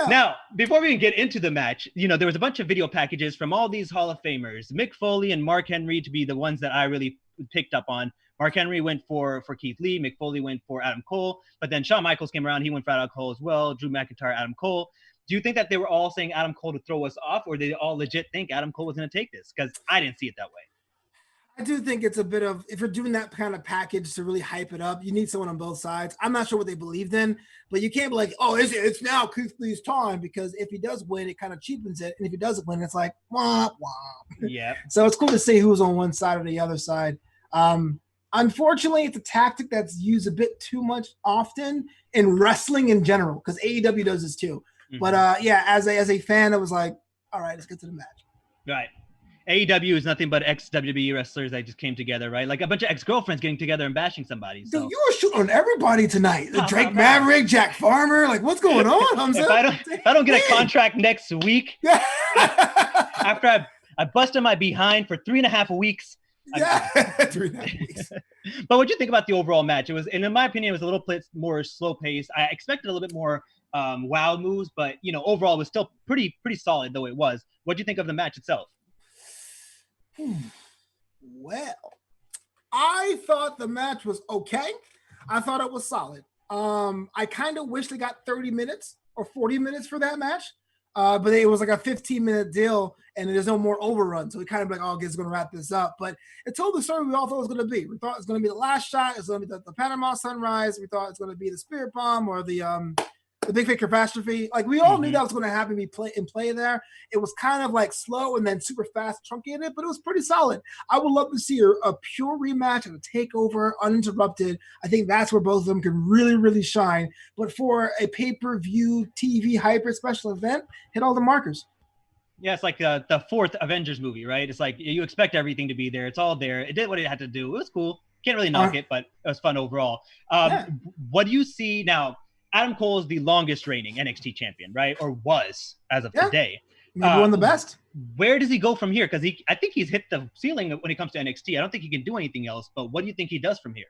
Speaker 2: now, before we even get into the match, there was a bunch of video packages from all these Hall of Famers, Mick Foley and Mark Henry to be the ones that I really picked up on. Mark Henry went for Keith Lee. Mick Foley went for Adam Cole. But then Shawn Michaels came around. He went for Adam Cole as well. Drew McIntyre, Adam Cole. Do you think that they were all saying Adam Cole to throw us off, or did they all legit think Adam Cole was going to take this? Because I didn't see it that way.
Speaker 3: I do think it's a bit of, if you're doing that kind of package to really hype it up, you need someone on both sides. I'm not sure what they believed in, but you can't be like, oh, it's now Keith Lee's time, because if he does win, it kind of cheapens it. And if he doesn't win, it's like, womp, womp.
Speaker 2: Yeah.
Speaker 3: So it's cool to see who's on one side or the other side. Unfortunately, it's a tactic that's used a bit too much often in wrestling in general, because AEW does this too. Mm-hmm. But as a fan, I was like, all right, let's get to the match.
Speaker 2: Right. AEW is nothing but ex-WWE wrestlers that just came together, right? Like a bunch of ex-girlfriends getting together and bashing somebody. So.
Speaker 3: Dude, you were shooting on everybody tonight. Drake Maverick, Jack Farmer. Like, what's going on, Humza?
Speaker 2: If I don't get a contract next week, after I busted my behind for 3.5 weeks.
Speaker 3: 3.5 weeks.
Speaker 2: But what'd you think about the overall match? It was, and in my opinion, it was a little bit more slow paced. I expected a little bit more wow moves, but overall it was still pretty solid though it was. What'd you think of the match itself?
Speaker 3: Well, I thought the match was okay. I thought it was solid. I kind of wish they got 30 minutes or 40 minutes for that match. But it was like a 15-minute deal, and there's no more overrun. So we kind of like, oh, I guess it's going to wrap this up. But it told the story we all thought it was going to be. We thought it was going to be the last shot. It was going to be the Panama Sunrise. We thought it was going to be the Spirit Bomb or the Big Fake Catastrophe. Like, we all knew that was going to happen in play there. It was kind of like slow and then super fast, truncated, but it was pretty solid. I would love to see a pure rematch and a takeover, uninterrupted. I think that's where both of them can really, really shine. But for a pay-per-view TV hybrid special event, hit all the markers.
Speaker 2: Yeah, it's like the fourth Avengers movie, right? It's like you expect everything to be there. It's all there. It did what it had to do. It was cool. Can't really knock it, but it was fun overall. What do you see now? Adam Cole is the longest reigning NXT champion, right? Or was as of today.
Speaker 3: Maybe one of the best.
Speaker 2: Where does he go from here? Because I think he's hit the ceiling when it comes to NXT. I don't think he can do anything else. But what do you think he does from here?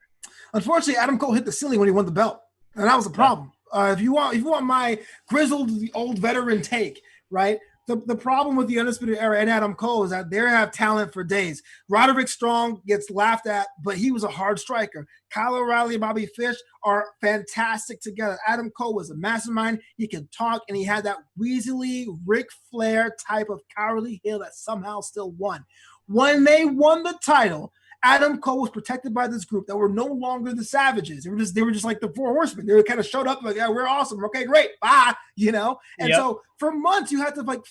Speaker 2: Unfortunately,
Speaker 3: Adam Cole hit the ceiling when he won the belt, and that was the problem. If you want my grizzled old veteran take, right? The problem with the Undisputed Era and Adam Cole is that they have talent for days. Roderick Strong gets laughed at, but he was a hard striker. Kyle O'Reilly and Bobby Fish are fantastic together. Adam Cole was a mastermind. He can talk, and he had that wheezily Ric Flair type of cowardly heel that somehow still won. When they won the title, Adam Cole was protected by this group that were no longer the Savages. They were just like the Four Horsemen. They kind of showed up like, yeah, we're awesome. Okay, great. Bye. And so for months you had to like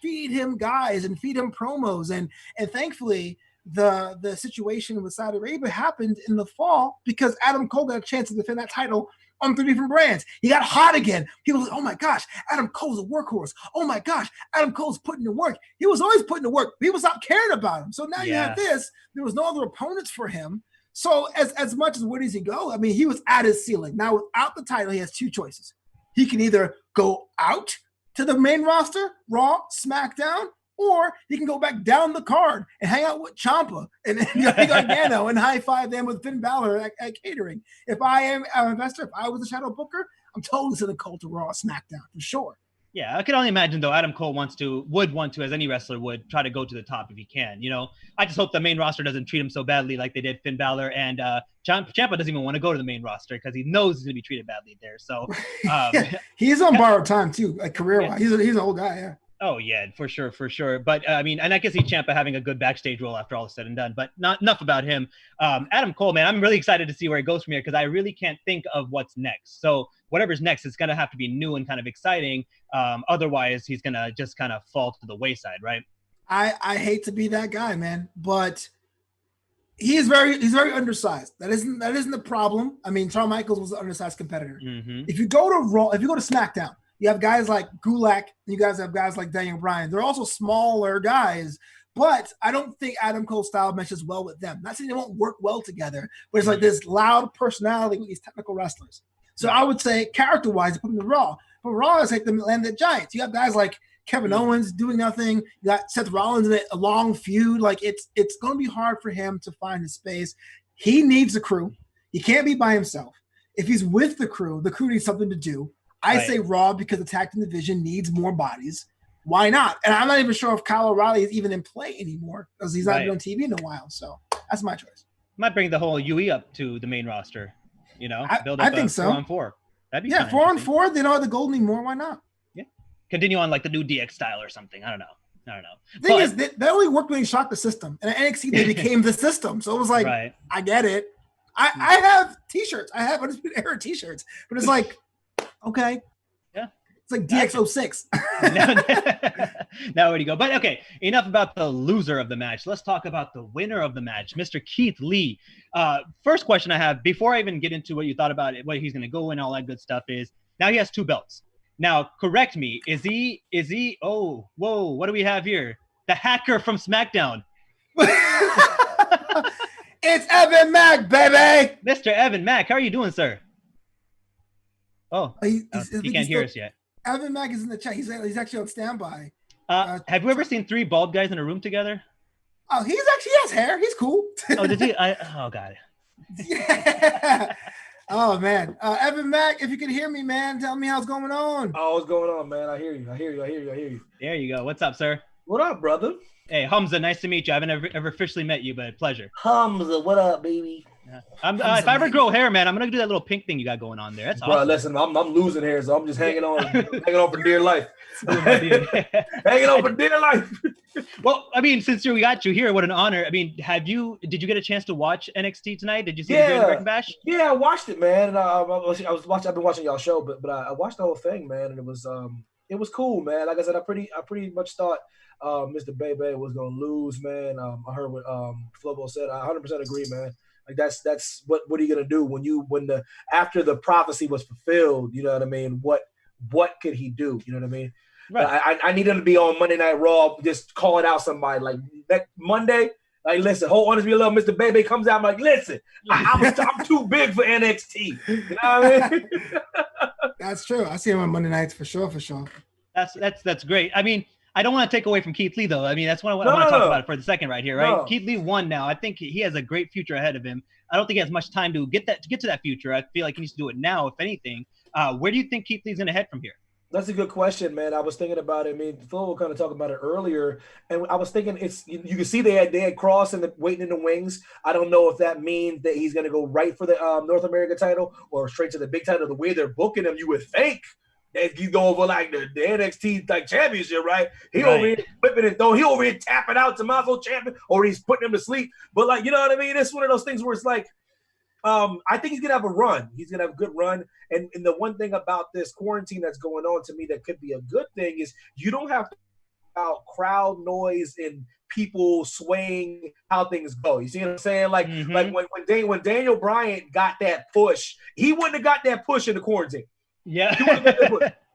Speaker 3: feed him guys and feed him promos. And thankfully the situation with Saudi Arabia happened in the fall because Adam Cole got a chance to defend that title on 3 different brands. He got hot again. People were like, oh my gosh, Adam Cole's a workhorse. Oh my gosh, Adam Cole's putting in work. He was always putting in work. People stopped caring about him. So now you have this. There was no other opponents for him. So as much as where does he go? I mean, he was at his ceiling. Now without the title, he has 2 choices. He can either go out to the main roster, Raw, SmackDown, or he can go back down the card and hang out with Ciampa and Gargano and high five them with Finn Balor at catering. If I am an investor, if I was a shadow booker, I'm totally sending Cole to Raw, SmackDown for sure.
Speaker 2: Yeah, I can only imagine though. Adam Cole would want to, as any wrestler would, try to go to the top if he can. I just hope the main roster doesn't treat him so badly like they did Finn Balor, and Ciampa doesn't even want to go to the main roster because he knows he's gonna be treated badly there. So
Speaker 3: he's on borrowed time too, like career-wise. He's an old guy. Yeah.
Speaker 2: Oh yeah, for sure. But I mean, and I can see Ciampa having a good backstage role after all is said and done. But not enough about him. Adam Cole, man, I'm really excited to see where it goes from here because I really can't think of what's next. So whatever's next is gonna have to be new and kind of exciting. Otherwise, he's gonna just kind of fall to the wayside, right?
Speaker 3: I hate to be that guy, man, but he's very undersized. That isn't the problem. I mean, Shawn Michaels was an undersized competitor.
Speaker 2: Mm-hmm.
Speaker 3: If you go to Raw, if you go to SmackDown, you have guys like Gulak, and you guys have guys like Daniel Bryan. They're also smaller guys, but I don't think Adam Cole's style meshes well with them. Not saying they won't work well together, but it's like this loud personality with these technical wrestlers. So I would say character-wise, put them in Raw. But Raw is like the Landed Giants. You have guys like Kevin Owens doing nothing. You got Seth Rollins in a long feud. Like it's going to be hard for him to find his space. He needs a crew. He can't be by himself. If he's with the crew needs something to do. I say Raw because the tag team division needs more bodies. Why not? And I'm not even sure if Kyle O'Reilly is even in play anymore because he's not been on TV in a while. So that's my choice.
Speaker 2: Might bring the whole UE up to the main roster. You know, build up
Speaker 3: I think so.
Speaker 2: 4-on-4. That'd be
Speaker 3: 4-on-4. They don't have the gold anymore. Why not?
Speaker 2: Yeah, continue on like the new DX style or something. I don't know.
Speaker 3: The thing is, they only worked when he shocked the system, and at NXT they became the system. So it was like, I get it. I have T-shirts. I have Undisputed Era T-shirts, but it's like, okay. It's like DX06.
Speaker 2: Now where do you go? But okay, enough about the loser of the match. Let's talk about the winner of the match, Mr. Keith Lee. First question I have, before I even get into what you thought about it, what he's going to go and all that good stuff is, now he has 2 belts. Now, correct me. Is he, oh, whoa, what do we have here? The hacker from SmackDown.
Speaker 3: It's Evan Mack, baby.
Speaker 2: Mr. Evan Mack, how are you doing, sir? Oh, he can't hear us yet.
Speaker 3: Evan Mack is in the chat. He's actually on standby.
Speaker 2: Have you ever seen 3 bald guys in a room together?
Speaker 3: Oh, he has hair. He's cool.
Speaker 2: Oh, did he? Oh, got it.
Speaker 3: Yeah. Oh, man. Evan Mack, if you can hear me, man, tell me how's going on.
Speaker 4: Oh, what's going on, man? I hear you.
Speaker 2: There you go. What's up, sir?
Speaker 4: What up, brother?
Speaker 2: Hey, Humza, nice to meet you. I haven't ever officially met you, but pleasure.
Speaker 4: Humza, what up, baby?
Speaker 2: If I ever grow hair, man, I'm gonna do that little pink thing you got going on there. That's awesome.
Speaker 4: Bro, listen, I'm losing hair, so I'm just hanging on for dear life. Hanging on for dear life.
Speaker 2: Well, I mean, since we got you here, what an honor. I mean, did you get a chance to watch NXT tonight? Did you see the Great American Bash?
Speaker 4: Yeah, I watched it, man. And I've been watching y'all show, but I watched the whole thing, man, and it was cool, man. Like I said, I pretty much thought Mr. Bebe was gonna lose, man. I heard what Flobo said. I 100% agree, man. Like that's what are you gonna do when after the prophecy was fulfilled? You know what I mean? What could he do? You know what I mean? Right. I need him to be on Monday Night Raw, just calling out somebody like that Monday. Like, listen, hold on to me a little. Mr. Bebe comes out. I'm like, listen, I'm too big for NXT. You know what I mean?
Speaker 3: That's true. I see him on Monday nights for sure.
Speaker 2: That's great. I mean, I don't want to take away from Keith Lee, though. I mean, that's what I want to talk about for the second right here, right? No. Keith Lee won now. I think he has a great future ahead of him. I don't think he has much time to get to that future. I feel like he needs to do it now, if anything. Where do you think Keith Lee's going to head from here?
Speaker 4: That's a good question, man. I was thinking about it. I mean, Phil was kind of talking about it earlier, and I was thinking you can see they had Cross waiting in the wings. I don't know if that means that he's going to go right for the North America title or straight to the big title. The way they're booking him, you would think that he's going for like the NXT like championship, right? Over here flipping and throwing. He over here tapping out Tommaso Ciampa, or he's putting him to sleep. But like, you know what I mean? It's one of those things where it's like, I think he's gonna have a run. He's gonna have a good run. And the one thing about this quarantine that's going on to me that could be a good thing is you don't have to about crowd noise and people swaying how things go. You see what I'm saying? Like when Daniel Bryan got that push, he wouldn't have got that push in the quarantine.
Speaker 2: Yeah.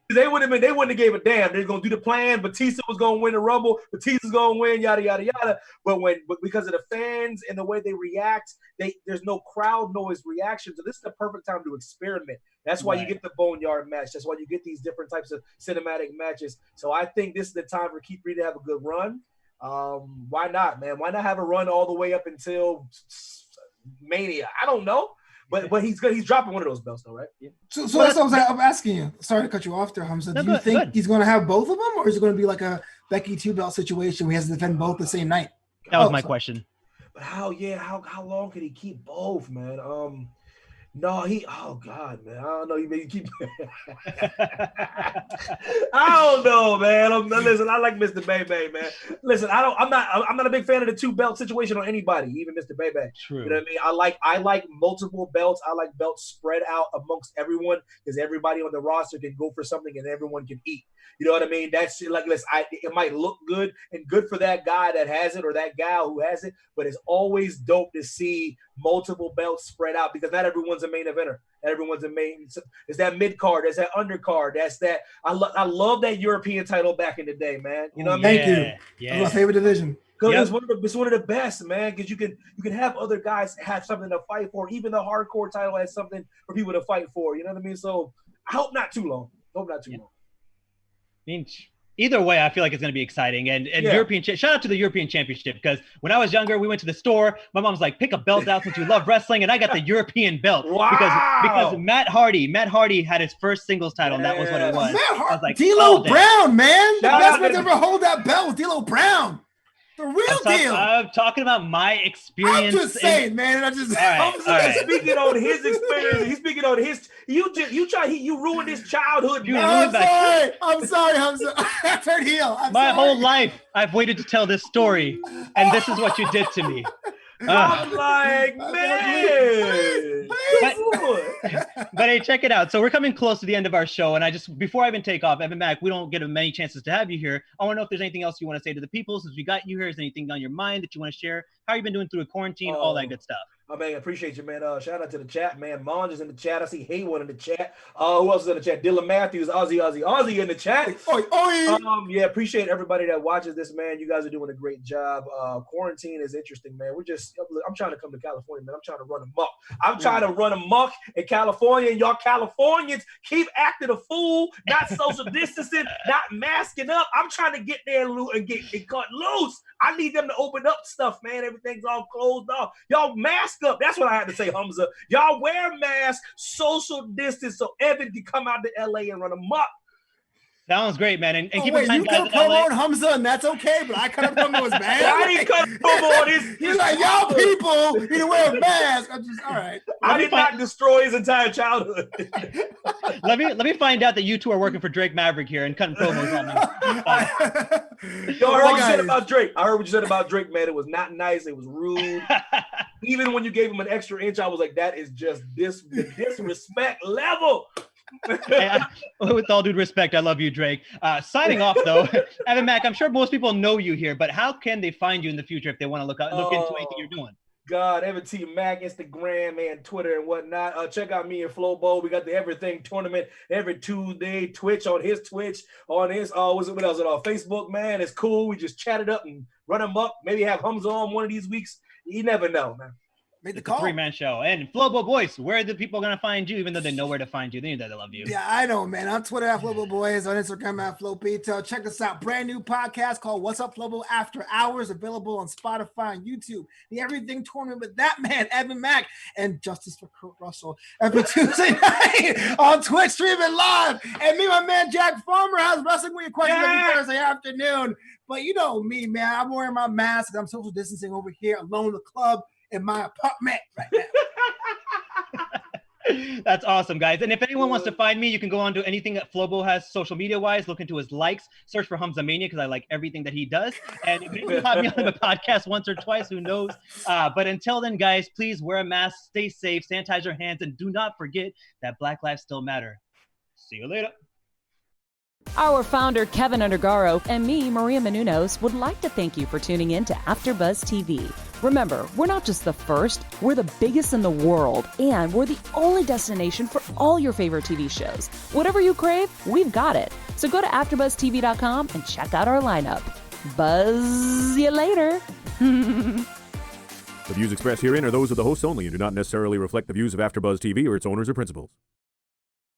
Speaker 4: They wouldn't have gave a damn. They're gonna do the plan. Batista was gonna win the Rumble. Batista's gonna win. Yada yada yada. But because of the fans and the way they react, there's no crowd noise reaction. So this is the perfect time to experiment. That's why you get the Boneyard match. That's why you get these different types of cinematic matches. So I think this is the time for Keith Lee to have a good run. Why not, man? Why not have a run all the way up until Mania? I don't know. But he's dropping one of those belts, though, right? Yeah.
Speaker 3: So that's what I'm asking you. Sorry to cut you off there, Humza. Do you think he's going to have both of them, or is it going to be like a Becky 2-belt situation where he has to defend both the same night?
Speaker 2: That was my question.
Speaker 4: But how long can he keep both, man? Oh God, man. I don't know. You keep. I don't know, man. Listen, I like Mr. Bebe, man. Listen, I'm not a big fan of the 2-belt situation on anybody, even Mr. Bebe.
Speaker 2: True.
Speaker 4: You know what I mean? I like multiple belts. I like belts spread out amongst everyone because everybody on the roster can go for something and everyone can eat. You know what I mean? That's like, listen, it might look good and good for that guy that has it or that gal who has it, but it's always dope to see multiple belts spread out because not everyone's a main eventer. Not everyone's a main. It's that mid card. There's that undercard. That's that. I love that European title back in the day, man. You know what I mean?
Speaker 3: Thank you.
Speaker 2: Yeah.
Speaker 3: That's my favorite division.
Speaker 4: Because it's one of the best, man. Because you can have other guys have something to fight for. Even the hardcore title has something for people to fight for. You know what I mean? So I hope not too long. Long.
Speaker 2: I mean, either way, I feel like it's going to be exciting. And shout out to the European Championship because when I was younger, we went to the store. My mom was like, "Pick a belt out since you love wrestling," and I got the European belt because Matt Hardy had his first singles title, and that was what it was.
Speaker 3: Matt Hardy,
Speaker 2: like,
Speaker 3: D'Lo Brown, man, the best man to ever
Speaker 4: to
Speaker 3: hold that belt was D'Lo Brown. The real deal.
Speaker 2: I'm talking about my experience.
Speaker 3: I'm just saying, man.
Speaker 2: All right.
Speaker 4: Speaking on his experience, he's speaking on his. You ruined his childhood.
Speaker 3: I'm sorry, Humza. I turned heel.
Speaker 2: My whole life, I've waited to tell this story, and this is what you did to me.
Speaker 4: I'm like, man.
Speaker 2: But hey, check it out. So we're coming close to the end of our show, and before I even take off, Evan Mack, we don't get many chances to have you here. I want to know if there's anything else you want to say to the people since we got you here. Is there anything on your mind that you want to share? How you been doing through a quarantine? All that good stuff.
Speaker 4: Oh, man, I appreciate you, man. Shout out to the chat, man. Monge is in the chat. I see Haywood in the chat. Who else is in the chat? Dylan Matthews, Ozzy in the chat. Yeah, appreciate everybody that watches this, man. You guys are doing a great job. Quarantine is interesting, man. I'm trying to come to California, man. I'm trying to run amok. I'm trying to run amok in California, and y'all Californians keep acting a fool, not social distancing, not masking up. I'm trying to get there and get cut loose. I need them to open up stuff, man. Everything's all closed off. Y'all mask up. That's what I had to say, Humza. Y'all wear masks, social distance, so Evan can come out to LA and run amok.
Speaker 2: Sounds great, man. And keep
Speaker 3: wait,
Speaker 2: in mind,
Speaker 3: you cut a promo on Humza, and that's okay, but I cut a promo was bad.
Speaker 4: I didn't cut a promo on his.
Speaker 3: He's like, y'all people need to wear a mask. I'm just all right.
Speaker 4: I did not destroy his entire childhood.
Speaker 2: let me find out that you two are working for Drake Maverick here and cutting promos on me.
Speaker 4: Yo, I heard what you said about Drake. I heard what you said about Drake, man. It was not nice. It was rude. Even when you gave him an extra inch, I was like, that is just the disrespect level.
Speaker 2: Hey, with all due respect, I love you, Drake. Signing off, though, Evan Mack, I'm sure most people know you here, but how can they find you in the future if they want to look into anything you're doing?
Speaker 4: God, Evan T. Mack, Instagram, man, Twitter, and whatnot. Check out me and Flobo. We got the Everything Tournament every Tuesday. Twitch, on his, what else? On Facebook, man. It's cool. We just chat it up and run them up. Maybe have Humza on one of these weeks. You never know, man.
Speaker 3: Made the
Speaker 2: call. Three-man show. And Flobo Boyce, where are the people going to find you, even though they know where to find you? They know that they love you.
Speaker 3: Yeah, I know, man. On Twitter at Flobo Boyce, on Instagram at Flopito. Check us out. Brand new podcast called What's Up, Flobo After Hours, available on Spotify and YouTube. The Everything Tournament with that man, Evan Mack, and Justice for Kurt Russell every Tuesday night on Twitch, streaming live. And me, my man, Jack Farmer, has Wrestling Week questions every Thursday afternoon. But you know me, man. I'm wearing my mask. I'm social distancing over here alone in the club in my apartment right now.
Speaker 2: That's awesome, guys. And if anyone wants to find me, you can go on to anything that Flobo has social media wise. Look into his likes, search for Humza Mania because I like everything that he does. And if you have me on the podcast once or twice, who knows? But until then, guys, please wear a mask, stay safe, sanitize your hands, and do not forget that Black lives still matter. See you later.
Speaker 1: Our founder, Keven Undergaro, and me, Maria Menounos, would like to thank you for tuning in to AfterBuzz TV. Remember, we're not just the first, we're the biggest in the world, and we're the only destination for all your favorite TV shows. Whatever you crave, we've got it. So go to AfterBuzzTV.com and check out our lineup. Buzz you later.
Speaker 5: The views expressed herein are those of the hosts only and do not necessarily reflect the views of AfterBuzz TV or its owners or principals.